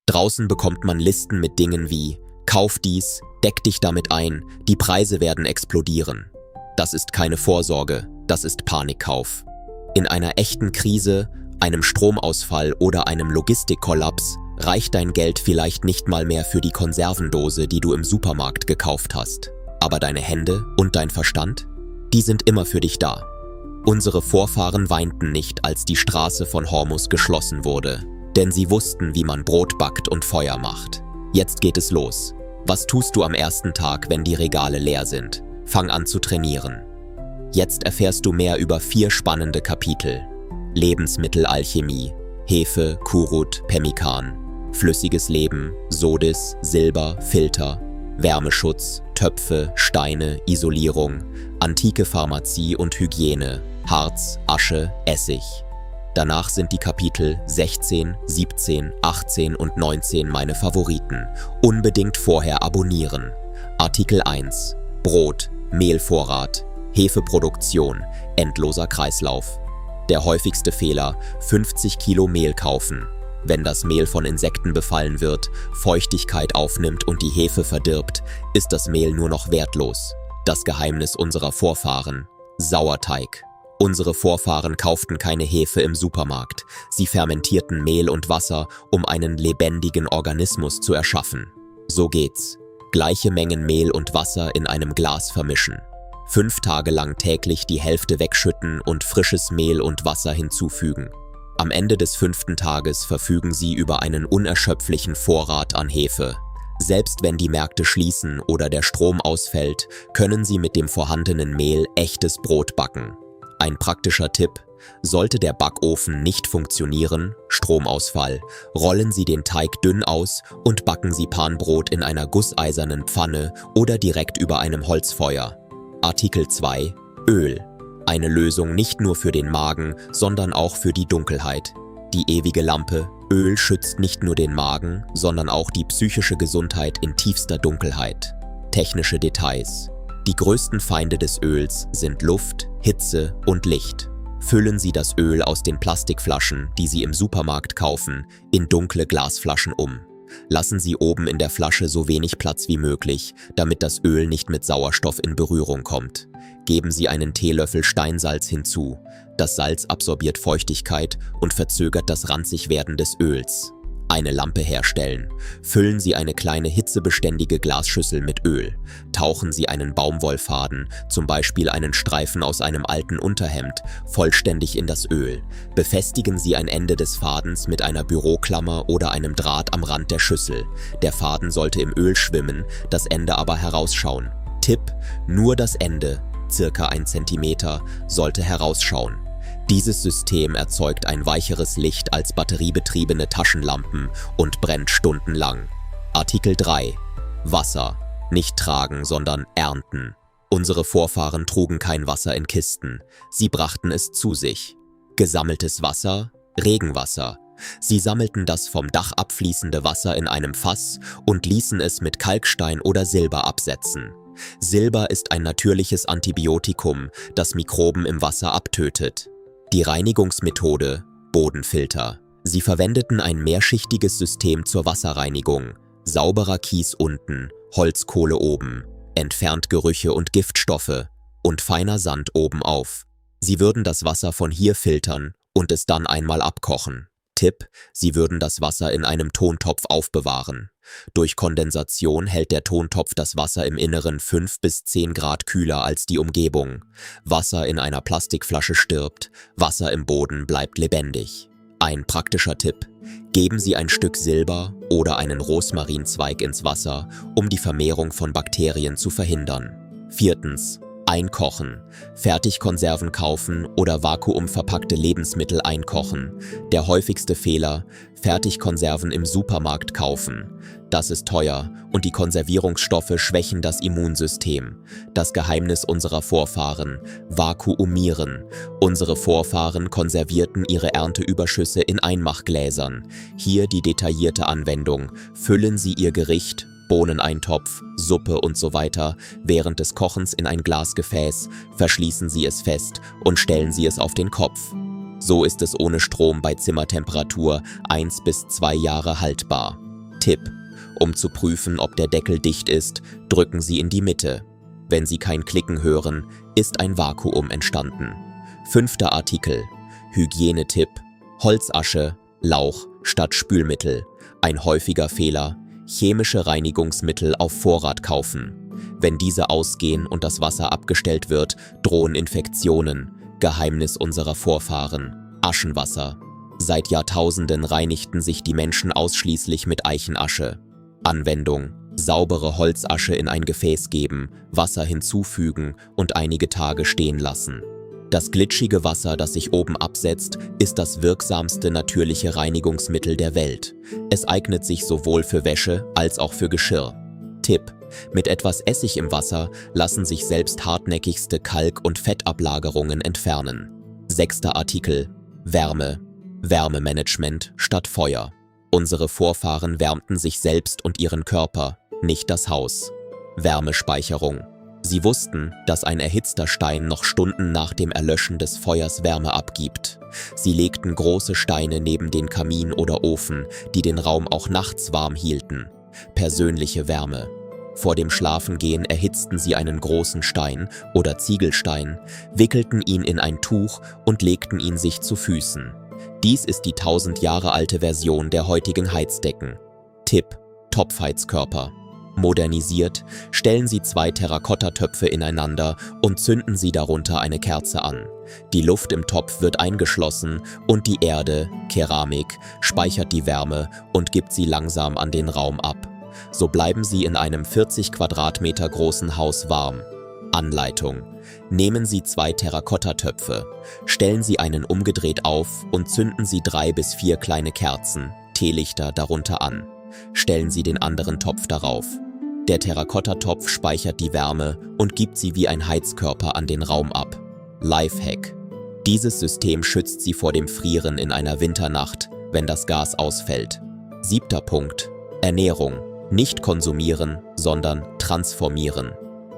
Draußen bekommt man Listen mit Dingen wie „Kauf dies, deck dich damit ein, die Preise werden explodieren." Das ist keine Vorsorge, das ist Panikkauf. In einer echten Krise, einem Stromausfall oder einem Logistikkollaps reicht dein Geld vielleicht nicht mal mehr für die Konservendose, die du im Supermarkt gekauft hast. Aber deine Hände und dein Verstand, die sind immer für dich da. Unsere Vorfahren weinten nicht, als die Straße von Hormuz geschlossen wurde, denn sie wussten, wie man Brot backt und Feuer macht. Jetzt geht es los. Was tust du am ersten Tag, wenn die Regale leer sind? Fang an zu trainieren. Jetzt erfährst du mehr über 4 spannende Kapitel. Lebensmittelalchemie, Hefe, Kurut, Pemmikan, flüssiges Leben, Sodis, Silber, Filter, Wärmeschutz, Töpfe, Steine, Isolierung, antike Pharmazie und Hygiene, Harz, Asche, Essig. Danach sind die Kapitel 16, 17, 18 und 19 meine Favoriten. Unbedingt vorher abonnieren. Artikel 1. Brot, Mehlvorrat, Hefeproduktion, endloser Kreislauf. Der häufigste Fehler: 50 Kilo Mehl kaufen. Wenn das Mehl von Insekten befallen wird, Feuchtigkeit aufnimmt und die Hefe verdirbt, ist das Mehl nur noch wertlos. Das Geheimnis unserer Vorfahren: Sauerteig. Unsere Vorfahren kauften keine Hefe im Supermarkt. Sie fermentierten Mehl und Wasser, um einen lebendigen Organismus zu erschaffen. So geht's. Gleiche Mengen Mehl und Wasser in einem Glas vermischen. 5 Tage lang täglich die Hälfte wegschütten und frisches Mehl und Wasser hinzufügen. Am Ende des 5. Tages verfügen Sie über einen unerschöpflichen Vorrat an Hefe. Selbst wenn die Märkte schließen oder der Strom ausfällt, können Sie mit dem vorhandenen Mehl echtes Brot backen. Ein praktischer Tipp: Sollte der Backofen nicht funktionieren, Stromausfall, rollen Sie den Teig dünn aus und backen Sie Panbrot in einer gusseisernen Pfanne oder direkt über einem Holzfeuer. Artikel 2. Öl. Eine Lösung nicht nur für den Magen, sondern auch für die Dunkelheit. Die ewige Lampe: Öl schützt nicht nur den Magen, sondern auch die psychische Gesundheit in tiefster Dunkelheit. Technische Details. Die größten Feinde des Öls sind Luft, Hitze und Licht. Füllen Sie das Öl aus den Plastikflaschen, die Sie im Supermarkt kaufen, in dunkle Glasflaschen um. Lassen Sie oben in der Flasche so wenig Platz wie möglich, damit das Öl nicht mit Sauerstoff in Berührung kommt. Geben Sie einen Teelöffel Steinsalz hinzu. Das Salz absorbiert Feuchtigkeit und verzögert das Ranzigwerden des Öls. Eine Lampe herstellen. Füllen Sie eine kleine hitzebeständige Glasschüssel mit Öl. Tauchen Sie einen Baumwollfaden, zum Beispiel einen Streifen aus einem alten Unterhemd, vollständig in das Öl. Befestigen Sie ein Ende des Fadens mit einer Büroklammer oder einem Draht am Rand der Schüssel. Der Faden sollte im Öl schwimmen, das Ende aber herausschauen. Tipp: Nur das Ende, circa 1 Zentimeter, sollte herausschauen. Dieses System erzeugt ein weicheres Licht als batteriebetriebene Taschenlampen und brennt stundenlang. Artikel 3. Wasser. Nicht tragen, sondern ernten. Unsere Vorfahren trugen kein Wasser in Kisten. Sie brachten es zu sich. Gesammeltes Wasser, Regenwasser. Sie sammelten das vom Dach abfließende Wasser in einem Fass und ließen es mit Kalkstein oder Silber absetzen. Silber ist ein natürliches Antibiotikum, das Mikroben im Wasser abtötet. Die Reinigungsmethode: Bodenfilter. Sie verwendeten ein mehrschichtiges System zur Wasserreinigung. Sauberer Kies unten, Holzkohle oben, entfernt Gerüche und Giftstoffe und feiner Sand oben auf. Sie würden das Wasser von hier filtern und es dann einmal abkochen. Tipp: Sie würden das Wasser in einem Tontopf aufbewahren. Durch Kondensation hält der Tontopf das Wasser im Inneren 5 bis 10 Grad kühler als die Umgebung. Wasser in einer Plastikflasche stirbt, Wasser im Boden bleibt lebendig. Ein praktischer Tipp: Geben Sie ein Stück Silber oder einen Rosmarinzweig ins Wasser, um die Vermehrung von Bakterien zu verhindern. 4. Einkochen. Fertigkonserven kaufen oder vakuumverpackte Lebensmittel einkochen. Der häufigste Fehler: Fertigkonserven im Supermarkt kaufen. Das ist teuer und die Konservierungsstoffe schwächen das Immunsystem. Das Geheimnis unserer Vorfahren: Vakuumieren. Unsere Vorfahren konservierten ihre Ernteüberschüsse in Einmachgläsern. Hier die detaillierte Anwendung: Füllen Sie Ihr Gericht, Bohneneintopf, Suppe und so weiter während des Kochens in ein Glasgefäß, verschließen Sie es fest und stellen Sie es auf den Kopf. So ist es ohne Strom bei Zimmertemperatur 1 bis 2 Jahre haltbar. Tipp: Um zu prüfen, ob der Deckel dicht ist, drücken Sie in die Mitte. Wenn Sie kein Klicken hören, ist ein Vakuum entstanden. 5. Artikel: Hygienetipp: Holzasche, Lauch statt Spülmittel. Ein häufiger Fehler: chemische Reinigungsmittel auf Vorrat kaufen. Wenn diese ausgehen und das Wasser abgestellt wird, drohen Infektionen. Geheimnis unserer Vorfahren: Aschenwasser. Seit Jahrtausenden reinigten sich die Menschen ausschließlich mit Eichenasche. Anwendung: saubere Holzasche in ein Gefäß geben, Wasser hinzufügen und einige Tage stehen lassen. Das glitschige Wasser, das sich oben absetzt, ist das wirksamste natürliche Reinigungsmittel der Welt. Es eignet sich sowohl für Wäsche als auch für Geschirr. Tipp: Mit etwas Essig im Wasser lassen sich selbst hartnäckigste Kalk- und Fettablagerungen entfernen. 6. Artikel: Wärme. Wärmemanagement statt Feuer. Unsere Vorfahren wärmten sich selbst und ihren Körper, nicht das Haus. Wärmespeicherung. Sie wussten, dass ein erhitzter Stein noch Stunden nach dem Erlöschen des Feuers Wärme abgibt. Sie legten große Steine neben den Kamin oder Ofen, die den Raum auch nachts warm hielten. Persönliche Wärme. Vor dem Schlafengehen erhitzten sie einen großen Stein oder Ziegelstein, wickelten ihn in ein Tuch und legten ihn sich zu Füßen. Dies ist die 1000 Jahre alte Version der heutigen Heizdecken. Tipp: Topfheizkörper. Modernisiert, stellen Sie 2 Terrakottatöpfe ineinander und zünden Sie darunter eine Kerze an. Die Luft im Topf wird eingeschlossen und die Erde, Keramik, speichert die Wärme und gibt sie langsam an den Raum ab. So bleiben Sie in einem 40 Quadratmeter großen Haus warm. Anleitung: Nehmen Sie 2 Terrakottatöpfe, stellen Sie einen umgedreht auf und zünden Sie 3 bis 4 kleine Kerzen, Teelichter darunter an. Stellen Sie den anderen Topf darauf. Der Terrakottatopf speichert die Wärme und gibt sie wie ein Heizkörper an den Raum ab. Lifehack: Dieses System schützt Sie vor dem Frieren in einer Winternacht, wenn das Gas ausfällt. 7. Punkt: Ernährung. Nicht konsumieren, sondern transformieren.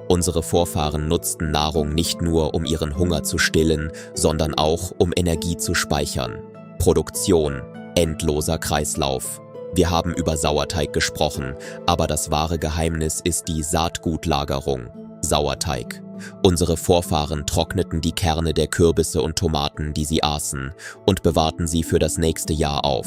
Unsere Vorfahren nutzten Nahrung nicht nur, um ihren Hunger zu stillen, sondern auch, um Energie zu speichern. Produktion: endloser Kreislauf. Wir haben über Sauerteig gesprochen, aber das wahre Geheimnis ist die Saatgutlagerung. Sauerteig. Unsere Vorfahren trockneten die Kerne der Kürbisse und Tomaten, die sie aßen, und bewahrten sie für das nächste Jahr auf.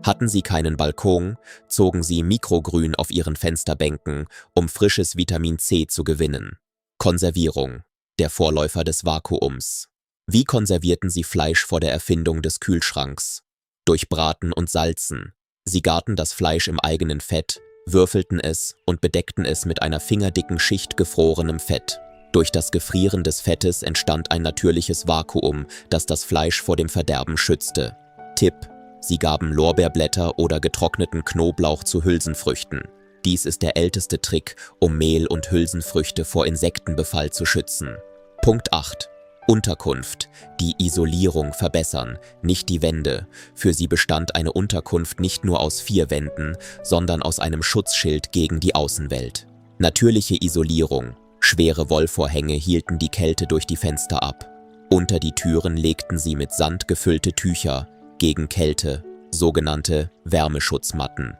Hatten sie keinen Balkon, zogen sie Mikrogrün auf ihren Fensterbänken, um frisches Vitamin C zu gewinnen. Konservierung. Der Vorläufer des Vakuums. Wie konservierten sie Fleisch vor der Erfindung des Kühlschranks? Durch Braten und Salzen. Sie garten das Fleisch im eigenen Fett, würfelten es und bedeckten es mit einer fingerdicken Schicht gefrorenem Fett. Durch das Gefrieren des Fettes entstand ein natürliches Vakuum, das das Fleisch vor dem Verderben schützte. Tipp: Sie gaben Lorbeerblätter oder getrockneten Knoblauch zu Hülsenfrüchten. Dies ist der älteste Trick, um Mehl und Hülsenfrüchte vor Insektenbefall zu schützen. Punkt 8. Unterkunft. Die Isolierung verbessern, nicht die Wände. Für sie bestand eine Unterkunft nicht nur aus 4 Wänden, sondern aus einem Schutzschild gegen die Außenwelt. Natürliche Isolierung. Schwere Wollvorhänge hielten die Kälte durch die Fenster ab. Unter die Türen legten sie mit Sand gefüllte Tücher gegen Kälte, sogenannte Wärmeschutzmatten.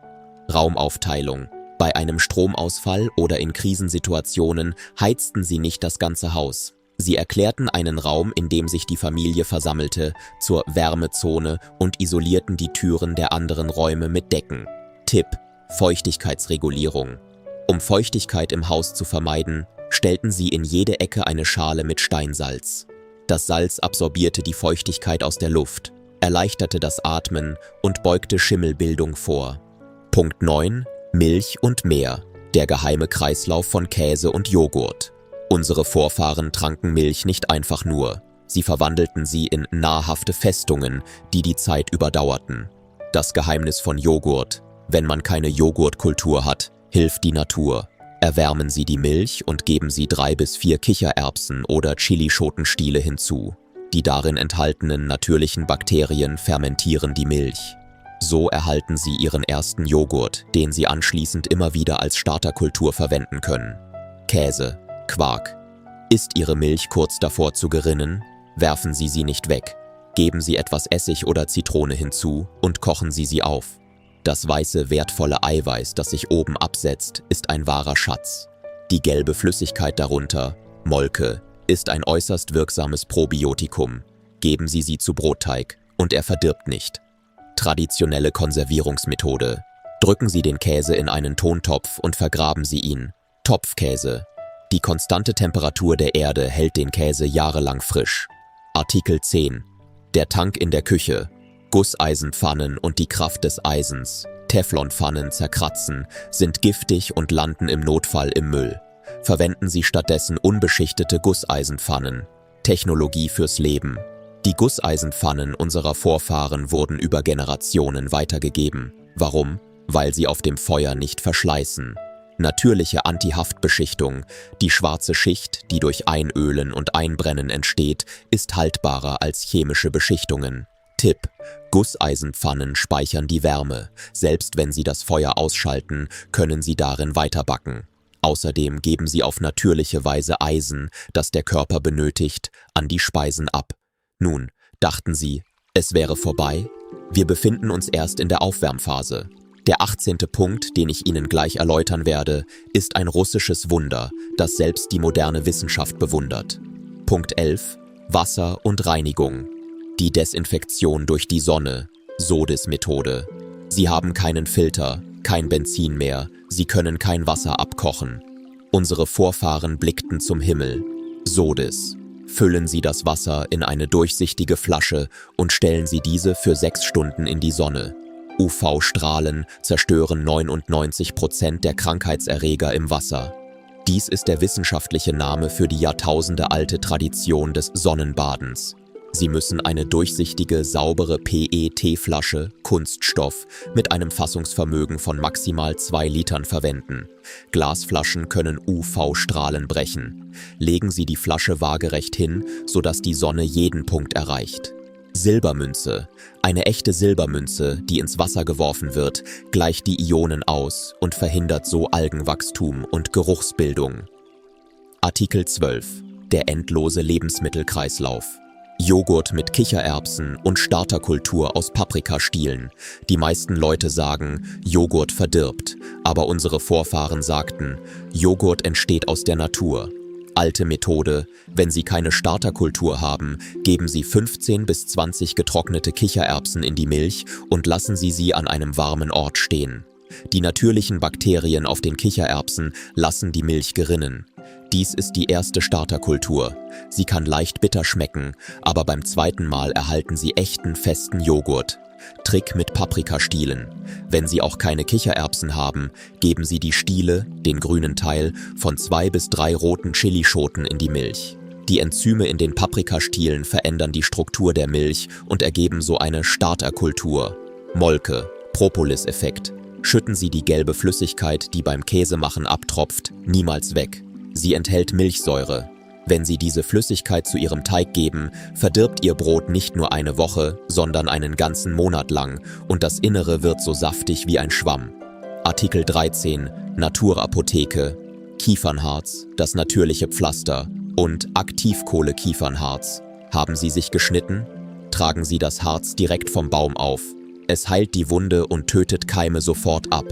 Raumaufteilung. Bei einem Stromausfall oder in Krisensituationen heizten sie nicht das ganze Haus. Sie erklärten einen Raum, in dem sich die Familie versammelte, zur Wärmezone und isolierten die Türen der anderen Räume mit Decken. Tipp: Feuchtigkeitsregulierung. Um Feuchtigkeit im Haus zu vermeiden, stellten sie in jede Ecke eine Schale mit Steinsalz. Das Salz absorbierte die Feuchtigkeit aus der Luft, erleichterte das Atmen und beugte Schimmelbildung vor. Punkt 9. Milch und Meer. Der geheime Kreislauf von Käse und Joghurt. Unsere Vorfahren tranken Milch nicht einfach nur. Sie verwandelten sie in nahrhafte Festungen, die die Zeit überdauerten. Das Geheimnis von Joghurt: Wenn man keine Joghurtkultur hat, hilft die Natur. Erwärmen Sie die Milch und geben Sie 3 bis 4 Kichererbsen oder Chilischotenstiele hinzu. Die darin enthaltenen natürlichen Bakterien fermentieren die Milch. So erhalten Sie Ihren ersten Joghurt, den Sie anschließend immer wieder als Starterkultur verwenden können. Käse, Quark. Ist Ihre Milch kurz davor zu gerinnen? Werfen Sie sie nicht weg. Geben Sie etwas Essig oder Zitrone hinzu und kochen Sie sie auf. Das weiße, wertvolle Eiweiß, das sich oben absetzt, ist ein wahrer Schatz. Die gelbe Flüssigkeit darunter, Molke, ist ein äußerst wirksames Probiotikum. Geben Sie sie zu Brotteig und er verdirbt nicht. Traditionelle Konservierungsmethode. Drücken Sie den Käse in einen Tontopf und vergraben Sie ihn. Topfkäse. Die konstante Temperatur der Erde hält den Käse jahrelang frisch. Artikel 10. Der Tank in der Küche. Gusseisenpfannen und die Kraft des Eisens. Teflonpfannen zerkratzen, sind giftig und landen im Notfall im Müll. Verwenden Sie stattdessen unbeschichtete Gusseisenpfannen. Technologie fürs Leben. Die Gusseisenpfannen unserer Vorfahren wurden über Generationen weitergegeben. Warum? Weil sie auf dem Feuer nicht verschleißen. Natürliche Antihaftbeschichtung, die schwarze Schicht, die durch Einölen und Einbrennen entsteht, ist haltbarer als chemische Beschichtungen. Tipp: Gusseisenpfannen speichern die Wärme. Selbst wenn Sie das Feuer ausschalten, können Sie darin weiterbacken. Außerdem geben sie auf natürliche Weise Eisen, das der Körper benötigt, an die Speisen ab. Nun, dachten Sie, es wäre vorbei? Wir befinden uns erst in der Aufwärmphase. Der 18. Punkt, den ich Ihnen gleich erläutern werde, ist ein russisches Wunder, das selbst die moderne Wissenschaft bewundert. Punkt 11. Wasser und Reinigung. Die Desinfektion durch die Sonne, Sodis-Methode. Sie haben keinen Filter, kein Benzin mehr, sie können kein Wasser abkochen. Unsere Vorfahren blickten zum Himmel. Sodis. Füllen Sie das Wasser in eine durchsichtige Flasche und stellen Sie diese für 6 Stunden in die Sonne. UV-Strahlen zerstören 99% der Krankheitserreger im Wasser. Dies ist der wissenschaftliche Name für die jahrtausendealte Tradition des Sonnenbadens. Sie müssen eine durchsichtige, saubere PET-Flasche, Kunststoff, mit einem Fassungsvermögen von maximal 2 Litern verwenden. Glasflaschen können UV-Strahlen brechen. Legen Sie die Flasche waagerecht hin, sodass die Sonne jeden Punkt erreicht. Silbermünze. Eine echte Silbermünze, die ins Wasser geworfen wird, gleicht die Ionen aus und verhindert so Algenwachstum und Geruchsbildung. Artikel 12. Der endlose Lebensmittelkreislauf. Joghurt mit Kichererbsen und Starterkultur aus Paprikastielen. Die meisten Leute sagen, Joghurt verdirbt, aber unsere Vorfahren sagten, Joghurt entsteht aus der Natur. Alte Methode: Wenn Sie keine Starterkultur haben, geben Sie 15 bis 20 getrocknete Kichererbsen in die Milch und lassen Sie sie an einem warmen Ort stehen. Die natürlichen Bakterien auf den Kichererbsen lassen die Milch gerinnen. Dies ist die erste Starterkultur. Sie kann leicht bitter schmecken, aber beim zweiten Mal erhalten Sie echten, festen Joghurt. Trick mit Paprikastielen. Wenn Sie auch keine Kichererbsen haben, geben Sie die Stiele, den grünen Teil, von 2 bis 3 roten Chilischoten in die Milch. Die Enzyme in den Paprikastielen verändern die Struktur der Milch und ergeben so eine Starterkultur. Molke, Propolis-Effekt. Schütten Sie die gelbe Flüssigkeit, die beim Käsemachen abtropft, niemals weg. Sie enthält Milchsäure. Wenn Sie diese Flüssigkeit zu Ihrem Teig geben, verdirbt Ihr Brot nicht nur eine Woche, sondern einen ganzen Monat lang und das Innere wird so saftig wie ein Schwamm. Artikel 13. Naturapotheke. Kiefernharz, das natürliche Pflaster und Aktivkohle-Kiefernharz. Haben Sie sich geschnitten? Tragen Sie das Harz direkt vom Baum auf. Es heilt die Wunde und tötet Keime sofort ab.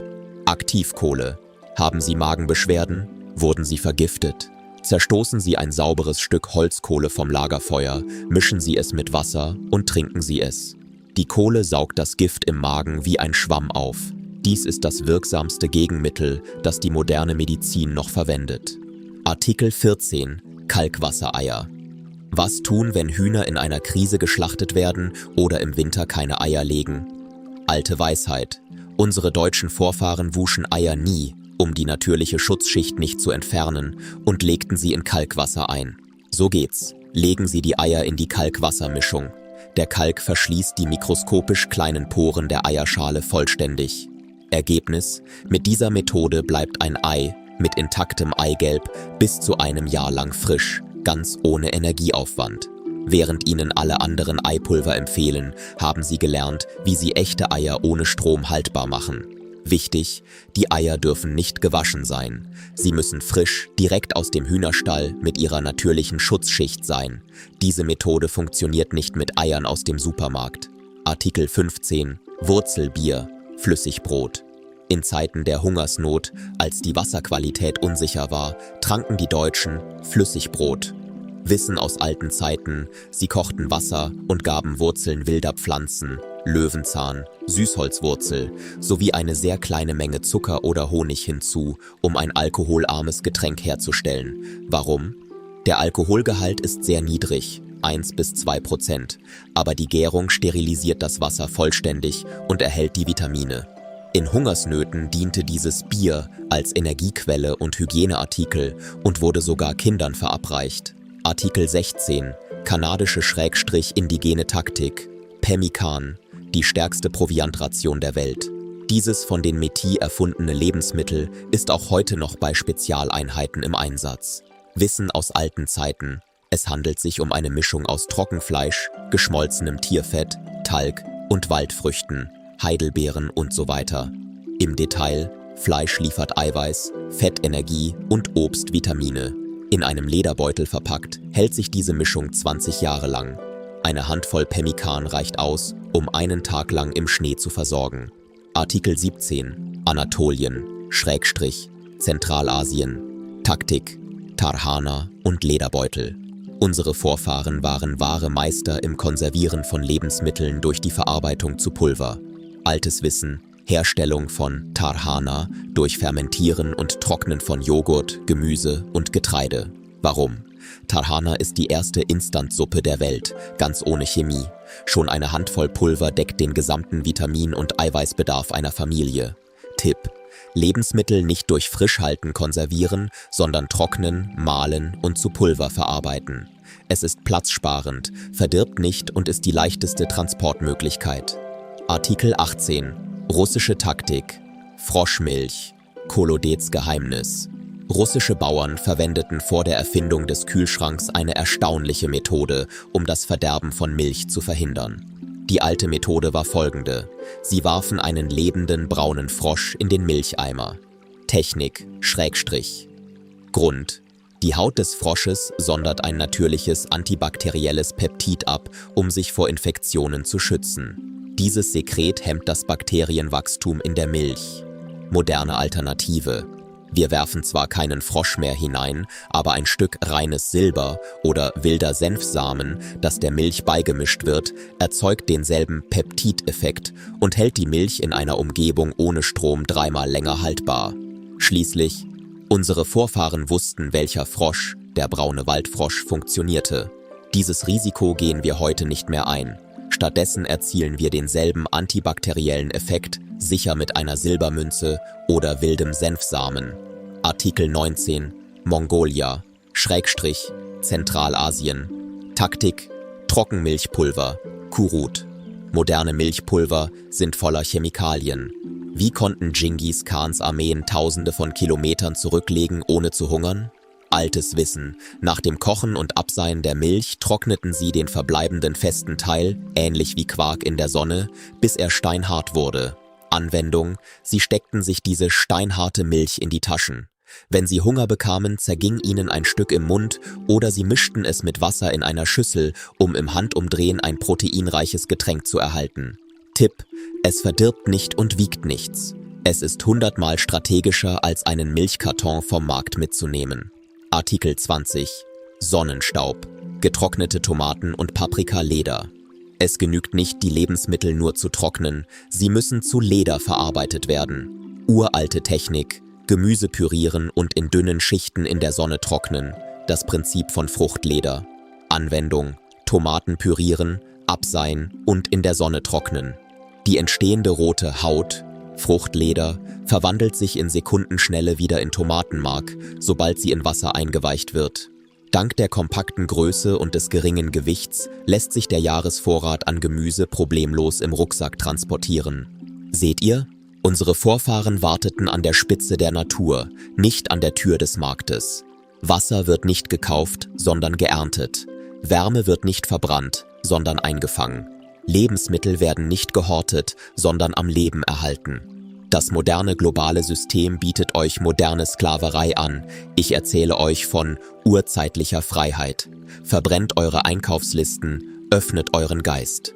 Aktivkohle. Haben Sie Magenbeschwerden? Wurden Sie vergiftet? Zerstoßen Sie ein sauberes Stück Holzkohle vom Lagerfeuer, mischen Sie es mit Wasser und trinken Sie es. Die Kohle saugt das Gift im Magen wie ein Schwamm auf. Dies ist das wirksamste Gegenmittel, das die moderne Medizin noch verwendet. Artikel 14. Kalkwassereier. Was tun, wenn Hühner in einer Krise geschlachtet werden oder im Winter keine Eier legen? Alte Weisheit. Unsere deutschen Vorfahren wuschen Eier nie, um die natürliche Schutzschicht nicht zu entfernen, und legten sie in Kalkwasser ein. So geht's. Legen Sie die Eier in die Kalkwassermischung. Der Kalk verschließt die mikroskopisch kleinen Poren der Eierschale vollständig. Ergebnis: Mit dieser Methode bleibt ein Ei mit intaktem Eigelb bis zu einem Jahr lang frisch, ganz ohne Energieaufwand. Während Ihnen alle anderen Eipulver empfehlen, haben Sie gelernt, wie Sie echte Eier ohne Strom haltbar machen. Wichtig: Die Eier dürfen nicht gewaschen sein. Sie müssen frisch, direkt aus dem Hühnerstall mit ihrer natürlichen Schutzschicht sein. Diese Methode funktioniert nicht mit Eiern aus dem Supermarkt. Artikel 15. Wurzelbier. Flüssigbrot. In Zeiten der Hungersnot, als die Wasserqualität unsicher war, tranken die Deutschen Flüssigbrot. Wissen aus alten Zeiten, sie kochten Wasser und gaben Wurzeln wilder Pflanzen, Löwenzahn, Süßholzwurzel sowie eine sehr kleine Menge Zucker oder Honig hinzu, um ein alkoholarmes Getränk herzustellen. Warum? Der Alkoholgehalt ist sehr niedrig, 1–2%, aber die Gärung sterilisiert das Wasser vollständig und erhält die Vitamine. In Hungersnöten diente dieses Bier als Energiequelle und Hygieneartikel und wurde sogar Kindern verabreicht. Artikel 16, kanadische/indigene Taktik, Pemmican, die stärkste Proviantration der Welt. Dieses von den Métis erfundene Lebensmittel ist auch heute noch bei Spezialeinheiten im Einsatz. Wissen aus alten Zeiten: Es handelt sich um eine Mischung aus Trockenfleisch, geschmolzenem Tierfett, Talg und Waldfrüchten, Heidelbeeren und so weiter. Im Detail: Fleisch liefert Eiweiß, Fett Energie und Obst Vitamine. In einem Lederbeutel verpackt, hält sich diese Mischung 20 Jahre lang. Eine Handvoll Pemmican reicht aus, um einen Tag lang im Schnee zu versorgen. Artikel 17, Anatolien, Zentralasien, Taktik, Tarhana und Lederbeutel. Unsere Vorfahren waren wahre Meister im Konservieren von Lebensmitteln durch die Verarbeitung zu Pulver. Altes Wissen: Herstellung von Tarhana durch Fermentieren und Trocknen von Joghurt, Gemüse und Getreide. Warum? Tarhana ist die erste Instantsuppe der Welt, ganz ohne Chemie. Schon eine Handvoll Pulver deckt den gesamten Vitamin- und Eiweißbedarf einer Familie. Tipp: Lebensmittel nicht durch Frischhalten konservieren, sondern trocknen, mahlen und zu Pulver verarbeiten. Es ist platzsparend, verdirbt nicht und ist die leichteste Transportmöglichkeit. Artikel 18, russische Taktik, Froschmilch, Kolodets Geheimnis. Russische Bauern verwendeten vor der Erfindung des Kühlschranks eine erstaunliche Methode, um das Verderben von Milch zu verhindern. Die alte Methode war folgende: Sie warfen einen lebenden braunen Frosch in den Milcheimer. Technik, Grund: Die Haut des Frosches sondert ein natürliches antibakterielles Peptid ab, um sich vor Infektionen zu schützen. Dieses Sekret hemmt das Bakterienwachstum in der Milch. Moderne Alternative: Wir werfen zwar keinen Frosch mehr hinein, aber ein Stück reines Silber oder wilder Senfsamen, das der Milch beigemischt wird, erzeugt denselben Peptideffekt und hält die Milch in einer Umgebung ohne Strom 3-mal länger haltbar. Schließlich: Unsere Vorfahren wussten, welcher Frosch, der braune Waldfrosch, funktionierte. Dieses Risiko gehen wir heute nicht mehr ein. Stattdessen erzielen wir denselben antibakteriellen Effekt sicher mit einer Silbermünze oder wildem Senfsamen. Artikel 19, Mongolia, Zentralasien. Taktik, Trockenmilchpulver, Kurut. Moderne Milchpulver sind voller Chemikalien. Wie konnten Dschingis Khans Armeen Tausende von Kilometern zurücklegen, ohne zu hungern? Altes Wissen: Nach dem Kochen und Abseien der Milch trockneten sie den verbleibenden festen Teil, ähnlich wie Quark in der Sonne, bis er steinhart wurde. Anwendung: Sie steckten sich diese steinharte Milch in die Taschen. Wenn sie Hunger bekamen, zerging ihnen ein Stück im Mund oder sie mischten es mit Wasser in einer Schüssel, um im Handumdrehen ein proteinreiches Getränk zu erhalten. Tipp: Es verdirbt nicht und wiegt nichts. Es ist 100-mal strategischer, als einen Milchkarton vom Markt mitzunehmen. Artikel 20, Sonnenstaub, getrocknete Tomaten und Paprika-Leder. Es genügt nicht, die Lebensmittel nur zu trocknen, sie müssen zu Leder verarbeitet werden. Uralte Technik: Gemüse pürieren und in dünnen Schichten in der Sonne trocknen, das Prinzip von Fruchtleder. Anwendung: Tomaten pürieren, abseien und in der Sonne trocknen. Die entstehende rote Haut, Fruchtleder, verwandelt sich in Sekundenschnelle wieder in Tomatenmark, sobald sie in Wasser eingeweicht wird. Dank der kompakten Größe und des geringen Gewichts lässt sich der Jahresvorrat an Gemüse problemlos im Rucksack transportieren. Seht ihr? Unsere Vorfahren warteten an der Spitze der Natur, nicht an der Tür des Marktes. Wasser wird nicht gekauft, sondern geerntet. Wärme wird nicht verbrannt, sondern eingefangen. Lebensmittel werden nicht gehortet, sondern am Leben erhalten. Das moderne globale System bietet euch moderne Sklaverei an. Ich erzähle euch von urzeitlicher Freiheit. Verbrennt eure Einkaufslisten, öffnet euren Geist.